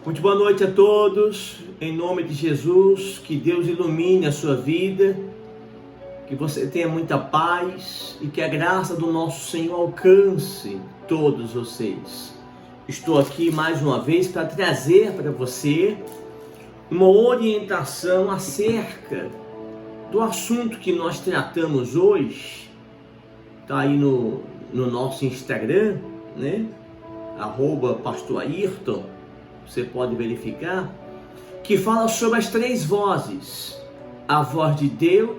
Muito boa noite a todos, em nome de Jesus, que Deus ilumine a sua vida, que você tenha muita paz e que a graça do nosso Senhor alcance todos vocês. Estou aqui mais uma vez para trazer para você uma orientação acerca do assunto que nós tratamos hoje. Está aí no nosso Instagram, né? @Pastor Ayrton. Você pode verificar, que fala sobre as três vozes: a voz de Deus,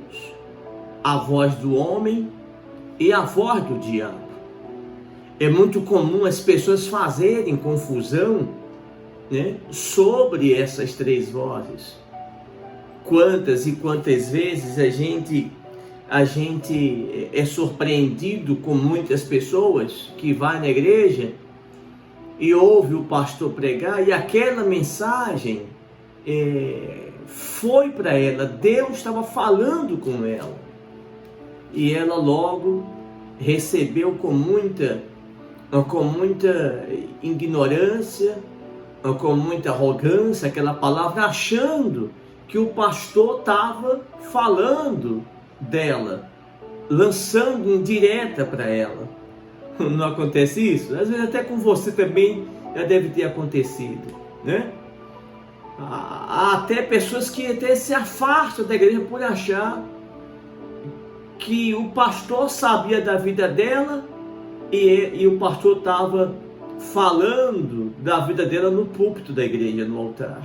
a voz do homem e a voz do diabo. É muito comum as pessoas fazerem confusão, né, sobre essas três vozes. Quantas e quantas vezes a gente é surpreendido com muitas pessoas que vai na igreja e ouve o pastor pregar e aquela mensagem foi para ela, Deus estava falando com ela e ela logo recebeu com muita ignorância, com muita arrogância aquela palavra, achando que o pastor estava falando dela, lançando indireta para ela. Não acontece isso? Às vezes até com você também já deve ter acontecido, né? Há até pessoas que até se afastam da igreja por achar que o pastor sabia da vida dela e o pastor estava falando da vida dela no púlpito da igreja, no altar.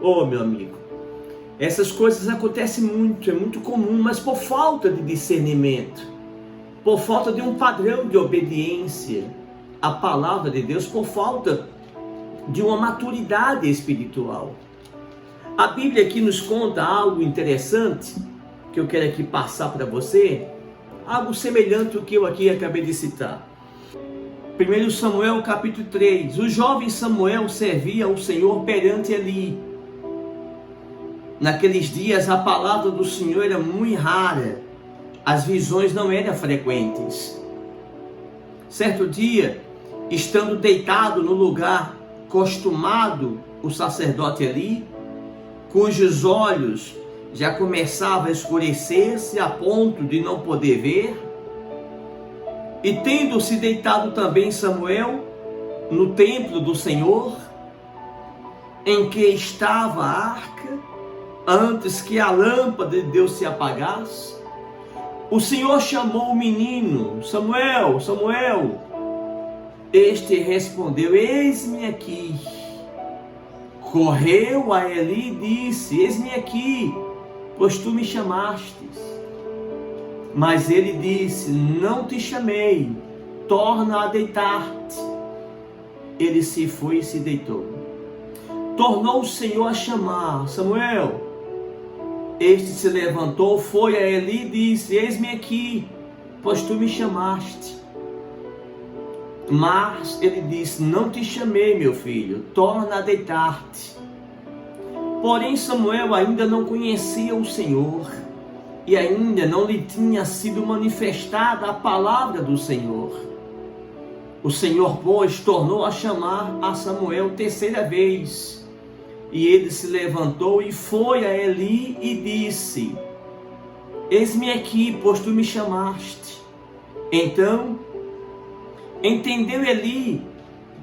Ô, meu amigo, essas coisas acontecem muito, é muito comum, mas por falta de discernimento, por falta de um padrão de obediência à palavra de Deus, por falta de uma maturidade espiritual. A Bíblia aqui nos conta algo interessante, que eu quero aqui passar para você, algo semelhante ao que eu aqui acabei de citar. 1 Samuel capítulo 3, o jovem Samuel servia ao Senhor perante Eli. Naqueles dias a palavra do Senhor era muito rara, as visões não eram frequentes. Certo dia, estando deitado no lugar costumado, o sacerdote Eli, cujos olhos já começavam a escurecer-se a ponto de não poder ver, e tendo-se deitado também Samuel no templo do Senhor, em que estava a arca, antes que a lâmpada de Deus se apagasse, o Senhor chamou o menino: Samuel, Samuel. Este respondeu: eis-me aqui. Correu a Eli e disse: eis-me aqui, pois tu me chamastes. Mas ele disse: não te chamei, torna a deitar-te. Ele se foi e se deitou. Tornou o Senhor a chamar: Samuel. Este se levantou, foi a Eli e disse: eis-me aqui, pois tu me chamaste. Mas ele disse: não te chamei, meu filho, torna a deitar-te. Porém Samuel ainda não conhecia o Senhor, e ainda não lhe tinha sido manifestada a palavra do Senhor. O Senhor, pois, tornou a chamar a Samuel terceira vez. E ele se levantou e foi a Eli e disse: eis-me aqui, pois tu me chamaste. Então entendeu Eli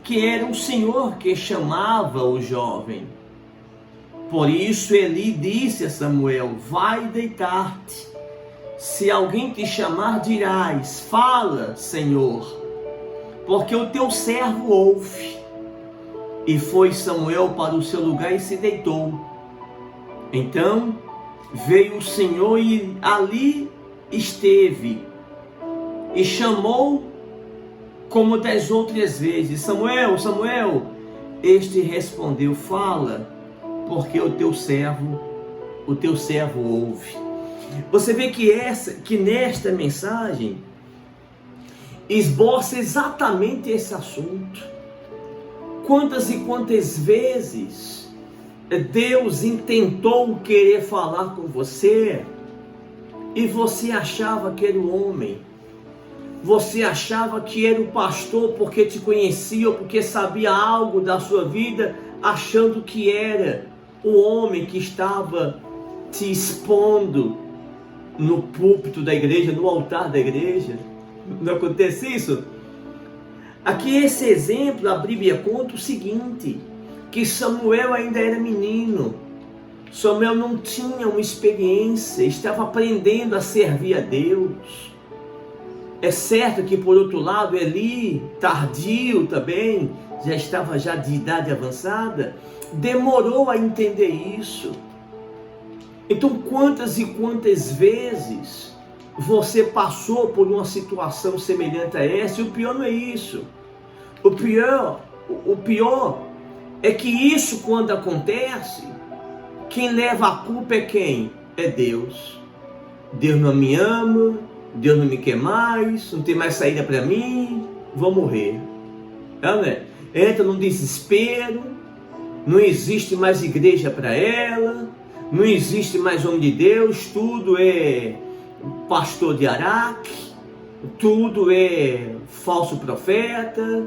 que era o Senhor que chamava o jovem. Por isso Eli disse a Samuel: vai deitar-te. Se alguém te chamar, dirás: fala, Senhor, porque o teu servo ouve. E foi Samuel para o seu lugar e se deitou. Então veio o Senhor e ali esteve, e chamou como das outras vezes: Samuel, Samuel. Este respondeu: fala, porque o teu servo ouve. Você vê que nesta mensagem esboça exatamente esse assunto. Quantas e quantas vezes Deus intentou querer falar com você e você achava que era o homem. Você achava que era o pastor porque te conhecia ou porque sabia algo da sua vida, achando que era o homem que estava te expondo no púlpito da igreja, no altar da igreja. Não acontece isso? Aqui esse exemplo, a Bíblia conta o seguinte, que Samuel ainda era menino. Samuel não tinha uma experiência, estava aprendendo a servir a Deus. É certo que, por outro lado, Eli, tardio também, já estava de idade avançada, demorou a entender isso. Então, quantas e quantas vezes você passou por uma situação semelhante a essa? E o pior não é isso. O pior é que isso, quando acontece, quem leva a culpa é quem? É Deus. Deus não me ama, Deus não me quer mais, não tem mais saída para mim, vou morrer. Né? Entra num desespero, não existe mais igreja para ela, não existe mais homem de Deus, tudo é pastor de Araque, tudo é falso profeta,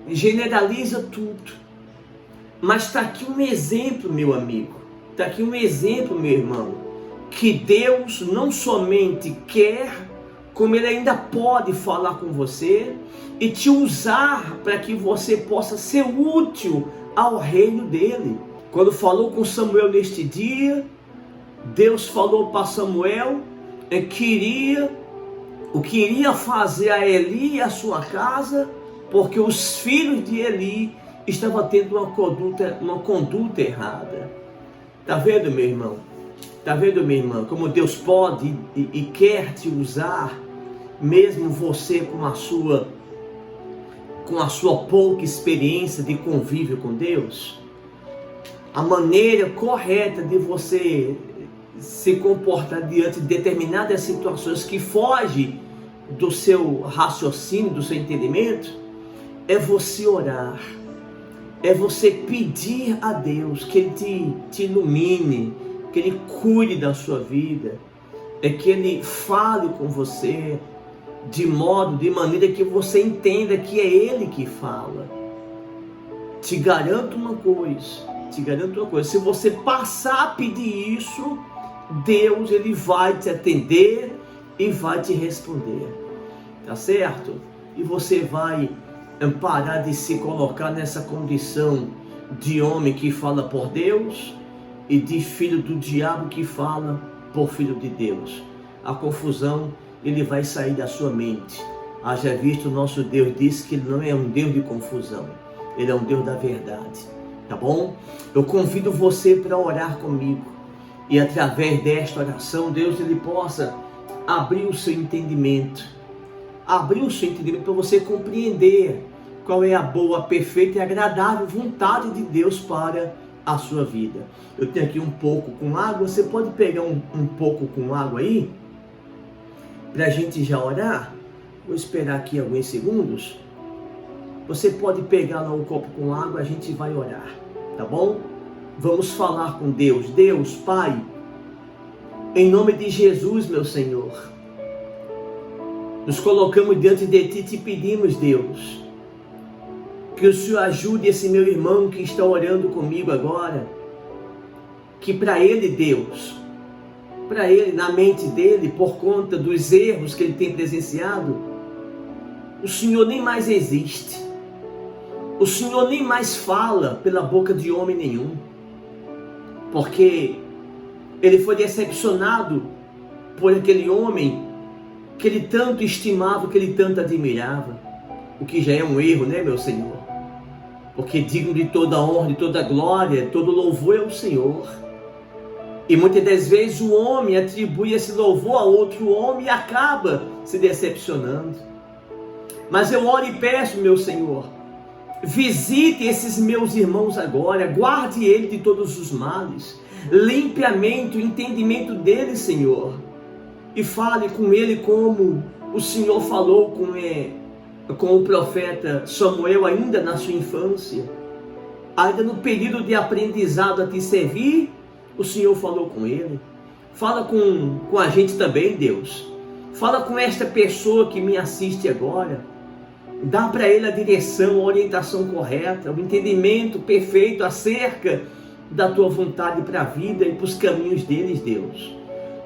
generaliza tudo. Mas está aqui um exemplo, meu amigo, está aqui um exemplo, meu irmão, que Deus não somente quer, como Ele ainda pode falar com você e te usar para que você possa ser útil ao reino dEle. Quando falou com Samuel neste dia, Deus falou para Samuel o que iria fazer a Eli e a sua casa, porque os filhos de Eli estavam tendo uma conduta errada. Está vendo, meu irmão? Está vendo, minha irmã, como Deus pode e quer te usar, mesmo você com a sua pouca experiência de convívio com Deus? A maneira correta de você se comportar diante de determinadas situações que fogem do seu raciocínio, do seu entendimento, é você orar, é você pedir a Deus que Ele te ilumine, que Ele cuide da sua vida, é que Ele fale com você de maneira que você entenda que é Ele que fala. Te garanto uma coisa, se você passar a pedir isso, Deus Ele vai te atender e vai te responder, tá certo? E você vai parar de se colocar nessa condição de homem que fala por Deus e de filho do diabo que fala por filho de Deus. A confusão, ele vai sair da sua mente. Haja visto, o nosso Deus disse que Ele não é um Deus de confusão, Ele é um Deus da verdade, tá bom? Eu convido você para orar comigo, e através desta oração, Deus Ele possa abrir o seu entendimento, para você compreender qual é a boa, perfeita e agradável vontade de Deus para a sua vida. Eu tenho aqui um pouco com água, você pode pegar um pouco com água aí, para a gente já orar. Vou esperar aqui alguns segundos. Você pode pegar lá um copo com água, a gente vai orar, tá bom? Vamos falar com Deus. Deus, Pai, em nome de Jesus, meu Senhor, nos colocamos diante de Ti e te pedimos, Deus, que o Senhor ajude esse meu irmão que está orando comigo agora, que para ele, Deus, para ele, na mente dele, por conta dos erros que ele tem presenciado, o Senhor nem mais existe, o Senhor nem mais fala pela boca de homem nenhum, porque ele foi decepcionado por aquele homem que ele tanto estimava, que ele tanto admirava, o que já é um erro, né, meu Senhor? Porque digno de toda honra, de toda glória, todo louvor é o Senhor. E muitas das vezes o homem atribui esse louvor a outro homem e acaba se decepcionando. Mas eu oro e peço, meu Senhor, visite esses meus irmãos agora, guarde ele de todos os males, limpe a mente, o entendimento dele, Senhor, e fale com ele como o Senhor falou com o profeta Samuel ainda na sua infância, ainda no período de aprendizado a te servir. O Senhor falou com ele. Fala com a gente também, Deus, Fala com esta pessoa que me assiste agora. Dá para ele a direção, a orientação correta, o entendimento perfeito acerca da tua vontade para a vida e para os caminhos deles, Deus.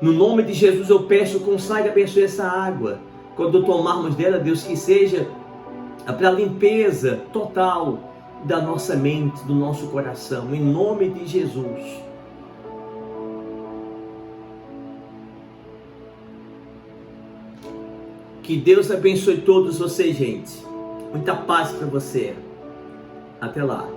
No nome de Jesus eu peço, consagra e abençoe essa água. Quando tomarmos dela, Deus, que seja para a limpeza total da nossa mente, do nosso coração, em nome de Jesus. Que Deus abençoe todos vocês, gente. Muita paz para você. Até lá.